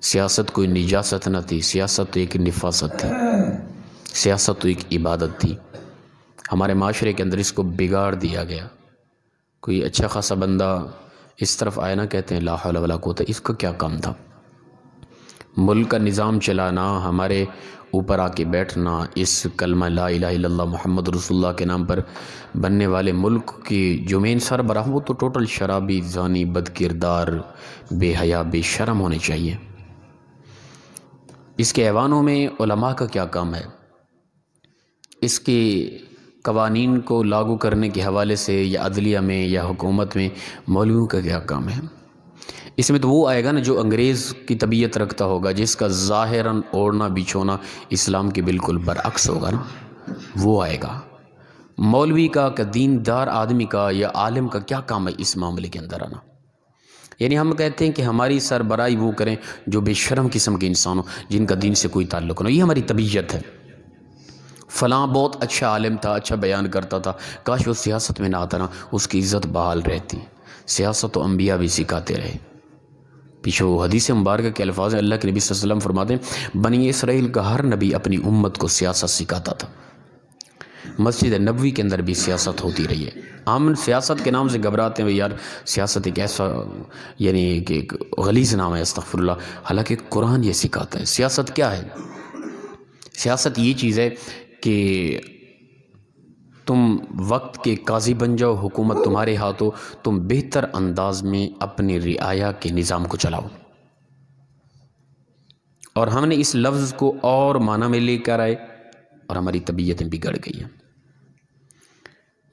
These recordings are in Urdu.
سیاست کوئی نجاست نہ تھی، سیاست تو ایک نفاست تھی، سیاست تو ایک عبادت تھی۔ ہمارے معاشرے کے اندر اس کو بگاڑ دیا گیا۔ کوئی اچھا خاصا بندہ اس طرف آیا نہ، کہتے ہیں لا حول ولا قوت، اس کا کیا کام تھا؟ ملک کا نظام چلانا، ہمارے اوپر آ کے بیٹھنا، اس کلمہ لا الہ الا اللہ محمد رسول اللہ کے نام پر بننے والے ملک کی جو مین سربراہ، وہ تو ٹوٹل شرابی، زانی، بد کردار، بے حیا، بے شرم ہونے چاہیے۔ اس کے ایوانوں میں علماء کا کیا کام ہے؟ اس کے قوانین کو لاگو کرنے کے حوالے سے یا عدلیہ میں یا حکومت میں مولویوں کا کیا کام ہے؟ اس میں تو وہ آئے گا نا جو انگریز کی طبیعت رکھتا ہوگا، جس کا ظاہراً اوڑھنا بچھونا اسلام کے بالکل برعکس ہوگا نا، وہ آئے گا۔ مولوی کا کہ دیندار آدمی کا یا عالم کا کیا کام ہے اس معاملے کے اندر آنا؟ یعنی ہم کہتے ہیں کہ ہماری سربراہی وہ کریں جو بے شرم قسم کے انسان ہوں، جن کا دین سے کوئی تعلق نہ ہو۔ یہ ہماری طبیعت ہے۔ فلاں بہت اچھا عالم تھا، اچھا بیان کرتا تھا، کاش وہ سیاست میں نہ آتا نا، اس کی عزت بحال رہتی۔ سیاست تو انبیاء بھی سکھاتے رہے۔ پیچھے وہ حدیث مبارکہ کے الفاظ ہیں، اللہ کے نبی صلی اللہ علیہ وسلم فرماتے ہیں بنی اسرائیل کا ہر نبی اپنی امت کو سیاست سکھاتا تھا۔ مسجد نبوی کے اندر بھی سیاست ہوتی رہی ہے۔ ہم سیاست کے نام سے گھبراتے ہیں، یار سیاست ایک ایسا یعنی کہ ایک غلیظ نام ہے، استغفر اللہ، حالانکہ قرآن یہ سکھاتا ہے۔ سیاست کیا ہے؟ سیاست یہ چیز ہے کہ تم وقت کے قاضی بن جاؤ، حکومت تمہارے ہاتھ ہو، تم بہتر انداز میں اپنی رعایا کے نظام کو چلاؤ۔ اور ہم نے اس لفظ کو اور معنی میں لے کر آئے اور ہماری طبیعتیں بگڑ گئی ہیں۔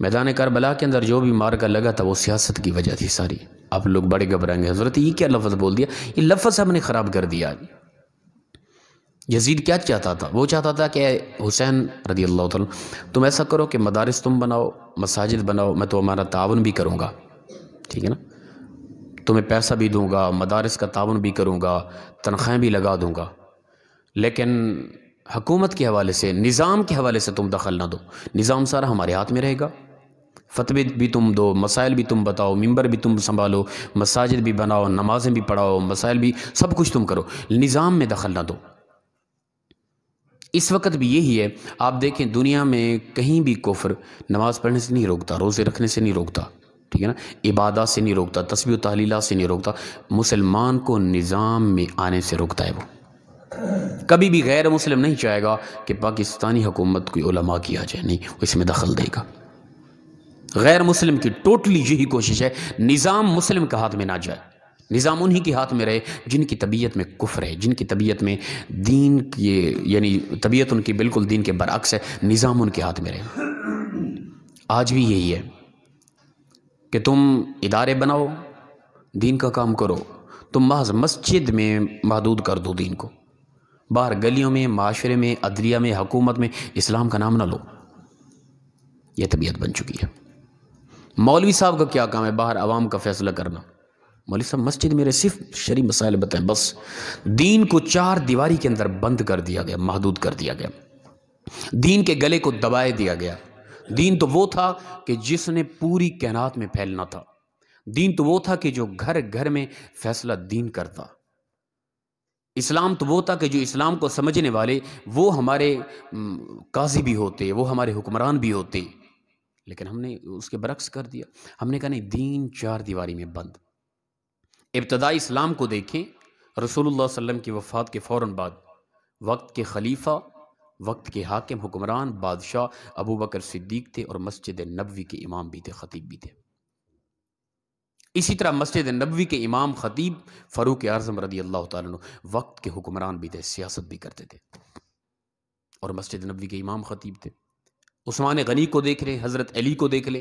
میدان کربلا کے اندر جو بھی مارکا لگا تھا وہ سیاست کی وجہ تھی ساری۔ آپ لوگ بڑے گھبرائیں گے، حضرت یہ کیا لفظ بول دیا؟ یہ لفظ ہم نے خراب کر دیا۔ یزید کیا چاہتا تھا؟ وہ چاہتا تھا کہ حسین رضی اللہ تعالیٰ تم ایسا کرو کہ مدارس تم بناؤ، مساجد بناؤ، میں تو ہمارا تعاون بھی کروں گا، ٹھیک ہے نا، تمہیں پیسہ بھی دوں گا، مدارس کا تعاون بھی کروں گا، تنخواہیں بھی لگا دوں گا، لیکن حکومت کے حوالے سے، نظام کے حوالے سے تم دخل نہ دو۔ نظام سارا ہمارے ہاتھ میں رہے گا، فتوی بھی تم دو، مسائل بھی تم بتاؤ، ممبر بھی تم سنبھالو، مساجد بھی بناؤ، نمازیں بھی پڑھاؤ، مسائل بھی، سب کچھ تم کرو، نظام میں دخل نہ دو۔ اس وقت بھی یہی ہے۔ آپ دیکھیں دنیا میں کہیں بھی کفر نماز پڑھنے سے نہیں روکتا، روزے رکھنے سے نہیں روکتا، ٹھیک ہے نا، عبادات سے نہیں روکتا، تسبیح و تحلیلات سے نہیں روکتا، مسلمان کو نظام میں آنے سے روکتا ہے۔ وہ کبھی بھی غیر مسلم نہیں چاہے گا کہ پاکستانی حکومت کوئی علماء کی آ جائے، نہیں، وہ اس میں دخل دے گا۔ غیر مسلم کی ٹوٹلی یہی کوشش ہے نظام مسلم کے ہاتھ میں نہ جائے، نظام انہی کے ہاتھ میں رہے جن کی طبیعت میں کفر ہے، جن کی طبیعت میں دین کی یعنی طبیعت ان کی بالکل دین کے برعکس ہے، نظام ان کے ہاتھ میں رہے۔ آج بھی یہی ہے کہ تم ادارے بناؤ، دین کا کام کرو، تم محض مسجد میں محدود کر دو دین کو، باہر گلیوں میں، معاشرے میں، عدلیہ میں، حکومت میں اسلام کا نام نہ لو۔ یہ طبیعت بن چکی ہے۔ مولوی صاحب کا کیا کام ہے؟ باہر عوام کا فیصلہ کرنا۔ مولوی صاحب مسجد میرے صرف شرعی مسائل بتائیں، بس۔ دین کو چار دیواری کے اندر بند کر دیا گیا، محدود کر دیا گیا، دین کے گلے کو دبائے دیا گیا۔ دین تو وہ تھا کہ جس نے پوری کائنات میں پھیلنا تھا، دین تو وہ تھا کہ جو گھر گھر میں فیصلہ دین کرتا، اسلام تو وہ تھا کہ جو اسلام کو سمجھنے والے وہ ہمارے قاضی بھی ہوتے، وہ ہمارے حکمران بھی ہوتے، لیکن ہم نے اس کے برعکس کر دیا۔ ہم نے کہا نہیں، دین چار دیواری میں بند۔ ابتدائی اسلام کو دیکھیں، رسول اللہ صلی اللہ علیہ وسلم کی وفات کے فوراً بعد وقت کے خلیفہ، وقت کے حاکم، حکمران، بادشاہ ابو بکر صدیق تھے، اور مسجد نبوی کے امام بھی تھے، خطیب بھی تھے۔ اسی طرح مسجد نبوی کے امام خطیب فاروق اعظم رضی اللہ تعالیٰ عنہ وقت کے حکمران بھی تھے، سیاست بھی کرتے تھے، اور مسجد نبوی کے امام خطیب تھے۔ عثمان غنی کو دیکھ لے، حضرت علی کو دیکھ لے،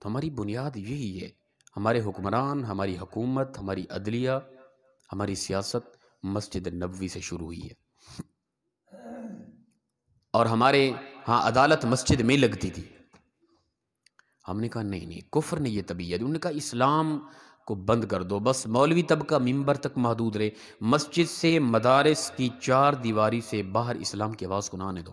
تو ہماری بنیاد یہی ہے۔ ہمارے حکمران، ہماری حکومت، ہماری عدلیہ، ہماری سیاست مسجد نبوی سے شروع ہوئی ہے، اور ہمارے ہاں عدالت مسجد میں لگتی تھی۔ ہم نے کہا نہیں، کفر نے یہ طبیعت، انہوں نے کہا اسلام کو بند کر دو، بس مولوی طبقہ ممبر تک محدود رہے، مسجد سے، مدارس کی چار دیواری سے باہر اسلام کی آواز کو نہ آنے دو۔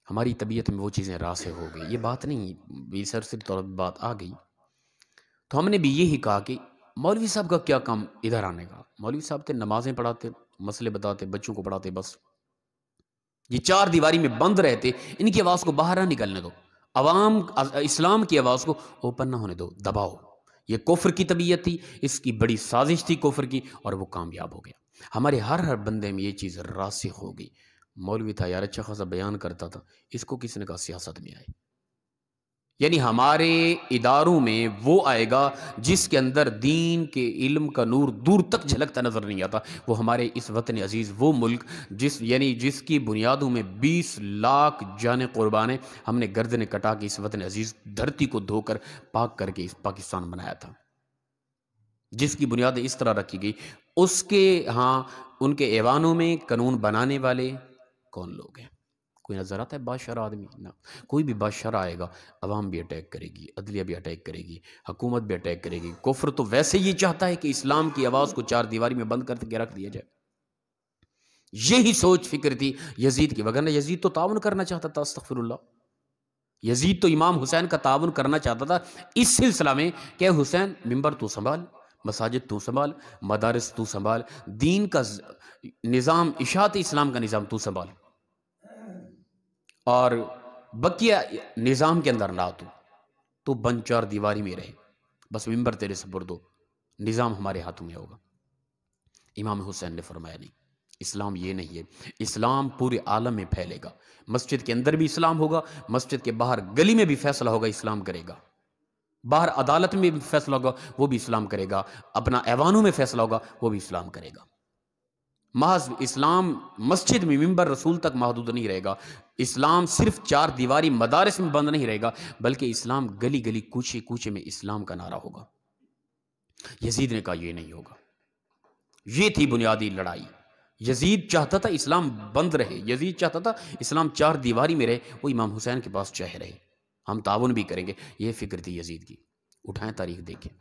ہماری طبیعت میں وہ چیزیں راسخ ہو گئی، یہ بات نہیں، بے سرسری طور پر بات آ گئی۔ تو ہم نے بھی یہی کہا کہ مولوی صاحب کا کیا کام ادھر آنے کا؟ مولوی صاحب تھے نمازیں پڑھاتے، مسئلے بتاتے، بچوں کو پڑھاتے، بس یہ چار دیواری میں بند رہتے، ان کی آواز کو باہر نہ نکلنے دو، عوام اسلام کی آواز کو اوپن نہ ہونے دو، دباؤ۔ یہ کفر کی طبیعت تھی، اس کی بڑی سازش تھی کفر کی، اور وہ کامیاب ہو گیا۔ ہمارے ہر بندے میں یہ چیز راسخ ہو گئی۔ مولوی تھا یار، اچھا خاصا بیان کرتا تھا، اس کو کس نے کہا سیاست میں آئے؟ یعنی ہمارے اداروں میں وہ آئے گا جس کے اندر دین کے علم کا نور دور تک جھلکتا نظر نہیں آتا۔ وہ ہمارے اس وطن عزیز، وہ ملک جس کی بنیادوں میں 20 لاکھ جانیں قربان ہیں، ہم نے گردنیں کٹا کے اس وطن عزیز دھرتی کو دھو کر پاک کر کے اس پاکستان بنایا تھا، جس کی بنیادیں اس طرح رکھی گئی۔ اس کے ہاں ان کے ایوانوں میں قانون بنانے والے کون لوگ ہیں؟ کوئی نظر آتا ہے بادشاہ آدمی؟ نہ، کوئی بھی بادشاہ آئے گا، عوام بھی اٹیک کرے گی، عدلیہ بھی اٹیک کرے گی، حکومت بھی اٹیک کرے گی۔ کفر تو ویسے یہ چاہتا ہے کہ اسلام کی آواز کو چار دیواری میں بند کر کے رکھ دیا جائے۔ یہی سوچ فکر تھی یزید کی، وگرنہ یزید تو تعاون کرنا چاہتا تھا، استغفر اللہ۔ یزید تو امام حسین کا تعاون کرنا چاہتا تھا اس سلسلہ میں کہ حسین ممبر تو سنبھال، مساجد تو سنبھال، مدارس تو سنبھال، دین کا نظام، اشاعت اسلام کا نظام تو سنبھال، اور بقیہ نظام کے اندر نہ تو بند چار دیواری میں رہے، بس ممبر تیرے سپرد ہو، نظام ہمارے ہاتھوں میں ہوگا۔ امام حسین نے فرمایا نہیں، اسلام یہ نہیں ہے، اسلام پورے عالم میں پھیلے گا، مسجد کے اندر بھی اسلام ہوگا، مسجد کے باہر گلی میں بھی فیصلہ ہوگا، اسلام کرے گا، باہر عدالت میں بھی فیصلہ ہوگا، وہ بھی اسلام کرے گا، اپنا ایوانوں میں فیصلہ ہوگا، وہ بھی اسلام کرے گا۔ محض اسلام مسجد میں ممبر رسول تک محدود نہیں رہے گا، اسلام صرف چار دیواری مدارس میں بند نہیں رہے گا، بلکہ اسلام گلی گلی کوچے کوچے میں اسلام کا نعرہ ہوگا۔ یزید نے کہا یہ نہیں ہوگا۔ یہ تھی بنیادی لڑائی۔ یزید چاہتا تھا اسلام بند رہے، یزید چاہتا تھا اسلام چار دیواری میں رہے، وہ امام حسین کے پاس چاہے رہے، ہم تعاون بھی کریں گے، یہ فکر تھی یزید کی۔ اٹھائیں تاریخ دیکھیں،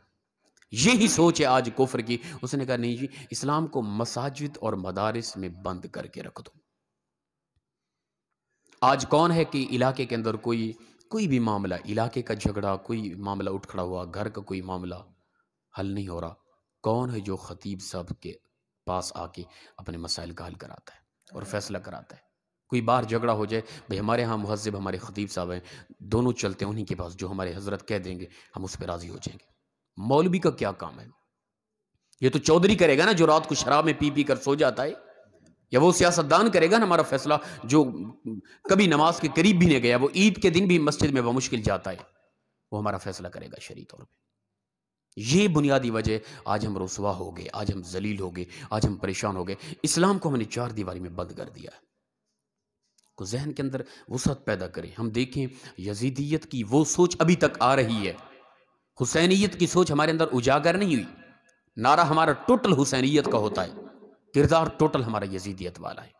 یہی سوچ ہے آج کفر کی۔ اس نے کہا نہیں جی، اسلام کو مساجد اور مدارس میں بند کر کے رکھ دو۔ آج کون ہے کہ علاقے کے اندر کوئی بھی معاملہ، علاقے کا جھگڑا، کوئی معاملہ اٹھ کھڑا ہوا، گھر کا کوئی معاملہ حل نہیں ہو رہا، کون ہے جو خطیب صاحب کے پاس آ کے اپنے مسائل کا حل کراتا ہے اور فیصلہ کراتا ہے؟ کوئی باہر جھگڑا ہو جائے، بھئی ہمارے ہاں مہذب ہمارے خطیب صاحب ہیں، دونوں چلتے ہیں انہی کے پاس، جو ہمارے حضرت کہہ دیں گے ہم اس پہ راضی ہو جائیں گے۔ مولوی کا کیا کام ہے؟ یہ تو چودھری کرے گا نا جو رات کو شراب میں پی پی کر سو جاتا ہے، یا وہ سیاستدان کرے گا نا ہمارا فیصلہ جو کبھی نماز کے قریب بھی نہیں گیا، وہ عید کے دن بھی مسجد میں بمشکل جاتا ہے، وہ ہمارا فیصلہ کرے گا شرعی طور پہ۔ یہ بنیادی وجہ آج ہم رسوا ہو گئے، آج ہم ذلیل ہو گئے، آج ہم پریشان ہو گئے، اسلام کو ہم نے چار دیواری میں بند کر دیا ہے۔ کو ذہن کے اندر وسعت پیدا کریں۔ ہم دیکھیں یزیدیت کی وہ سوچ ابھی تک آ رہی ہے، حسینیت کی سوچ ہمارے اندر اجاگر نہیں ہوئی۔ نعرہ ہمارا ٹوٹل حسینیت کا ہوتا ہے، کردار ٹوٹل ہمارا یزیدیت والا ہے۔